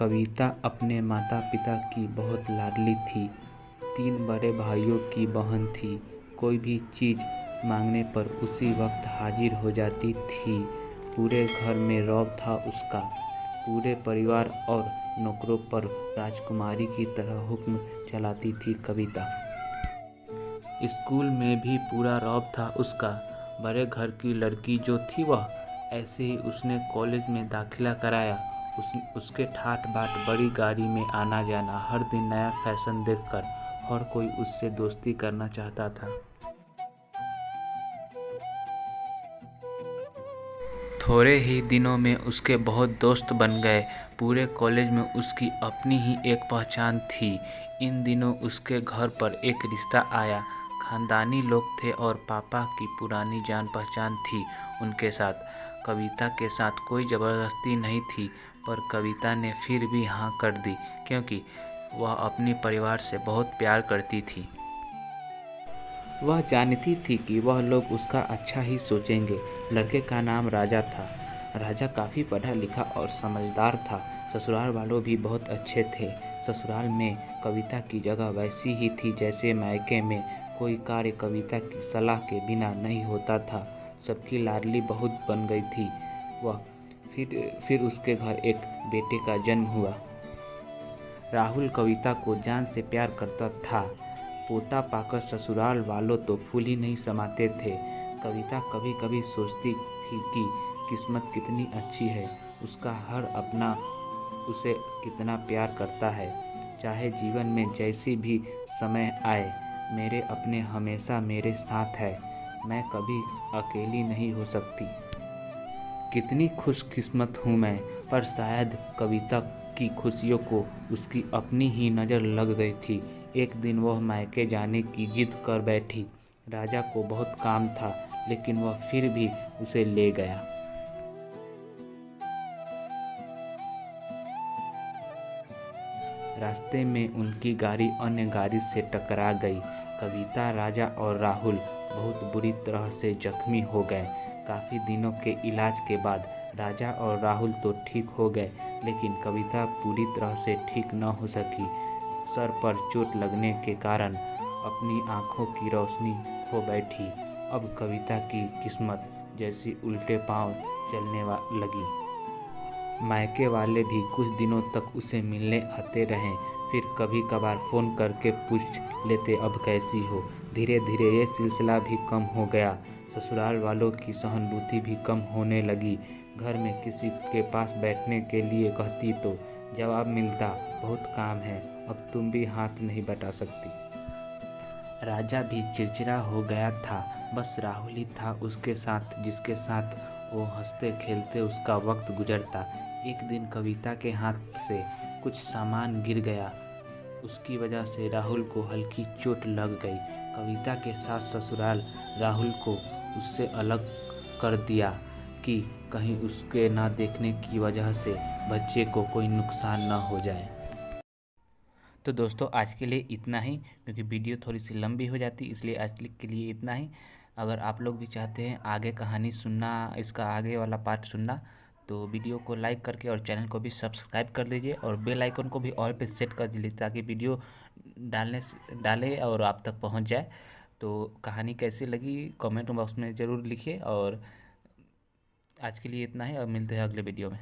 कविता अपने माता पिता की बहुत लाडली थी। 3 बड़े भाइयों की बहन थी। कोई भी चीज़ मांगने पर उसी वक्त हाजिर हो जाती थी। पूरे घर में रौब था उसका। पूरे परिवार और नौकरों पर राजकुमारी की तरह हुक्म चलाती थी कविता। स्कूल में भी पूरा रौब था उसका। बड़े घर की लड़की जो थी वह। ऐसे ही उसने कॉलेज में दाखिला कराया। उसके ठाट बाट, बड़ी गाड़ी में आना जाना, हर दिन नया फैशन देखकर हर कोई उससे दोस्ती करना चाहता था। थोड़े ही दिनों में उसके बहुत दोस्त बन गए। पूरे कॉलेज में उसकी अपनी ही एक पहचान थी। इन दिनों उसके घर पर एक रिश्ता आया। खानदानी लोग थे और पापा की पुरानी जान पहचान थी उनके साथ। कविता के साथ कोई ज़बरदस्ती नहीं थी, पर कविता ने फिर भी हाँ कर दी, क्योंकि वह अपने परिवार से बहुत प्यार करती थी। वह जानती थी कि वह लोग उसका अच्छा ही सोचेंगे। लड़के का नाम राजा था। राजा काफ़ी पढ़ा लिखा और समझदार था। ससुराल वालों भी बहुत अच्छे थे। ससुराल में कविता की जगह वैसी ही थी जैसे मायके में। कोई कार्य कविता की सलाह के बिना नहीं होता था। सबकी लाडली बहुत बन गई थी वह। फिर उसके घर एक बेटे का जन्म हुआ। राहुल कविता को जान से प्यार करता था। पोता पाकर ससुराल वालों तो फूल ही नहीं समाते थे। कविता कभी कभी सोचती थी कि किस्मत कितनी अच्छी है। उसका हर अपना उसे कितना प्यार करता है। चाहे जीवन में जैसी भी समय आए, मेरे अपने हमेशा मेरे साथ है। मैं कभी अकेली नहीं हो सकती। कितनी खुशकिस्मत हूँ मैं। पर शायद कविता की खुशियों को उसकी अपनी ही नज़र लग गई थी। एक दिन वह मायके जाने की जिद कर बैठी। राजा को बहुत काम था, लेकिन वह फिर भी उसे ले गया। रास्ते में उनकी गाड़ी अन्य गाड़ी से टकरा गई। कविता, राजा और राहुल बहुत बुरी तरह से जख्मी हो गए। काफ़ी दिनों के इलाज के बाद राजा और राहुल तो ठीक हो गए, लेकिन कविता पूरी तरह से ठीक न हो सकी। सर पर चोट लगने के कारण अपनी आँखों की रोशनी खो बैठी। अब कविता की किस्मत जैसी उल्टे पांव चलने लगी। मायके वाले भी कुछ दिनों तक उसे मिलने आते रहे। फिर कभी कभार फ़ोन करके पूछ लेते अब कैसी हो। धीरे धीरे ये सिलसिला भी कम हो गया। ससुराल वालों की सहानुभूति भी कम होने लगी। घर में किसी के पास बैठने के लिए कहती तो जवाब मिलता, बहुत काम है, अब तुम भी हाथ नहीं बटा सकती। राजा भी चिड़चिड़ा हो गया था। बस राहुल ही था उसके साथ, जिसके साथ वो हंसते खेलते उसका वक्त गुजरता। एक दिन कविता के हाथ से कुछ सामान गिर गया। उसकी वजह से राहुल को हल्की चोट लग गई। कविता के साथ ससुराल राहुल को उससे अलग कर दिया कि कहीं उसके ना देखने की वजह से बच्चे को कोई नुकसान ना हो जाए। तो दोस्तों, आज के लिए इतना ही, क्योंकि वीडियो थोड़ी सी लंबी हो जाती, इसलिए आज के लिए इतना ही। अगर आप लोग भी चाहते हैं आगे कहानी सुनना, इसका आगे वाला पार्ट सुनना, तो वीडियो को लाइक करके और चैनल को भी सब्सक्राइब कर लीजिए और बेल आइकन को भी ऑल पे सेट कर दीजिए, ताकि वीडियो डाले और आप तक पहुंच जाए। तो कहानी कैसी लगी कमेंट बॉक्स में ज़रूर लिखिए। और आज के लिए इतना ही और मिलते हैं अगले वीडियो में।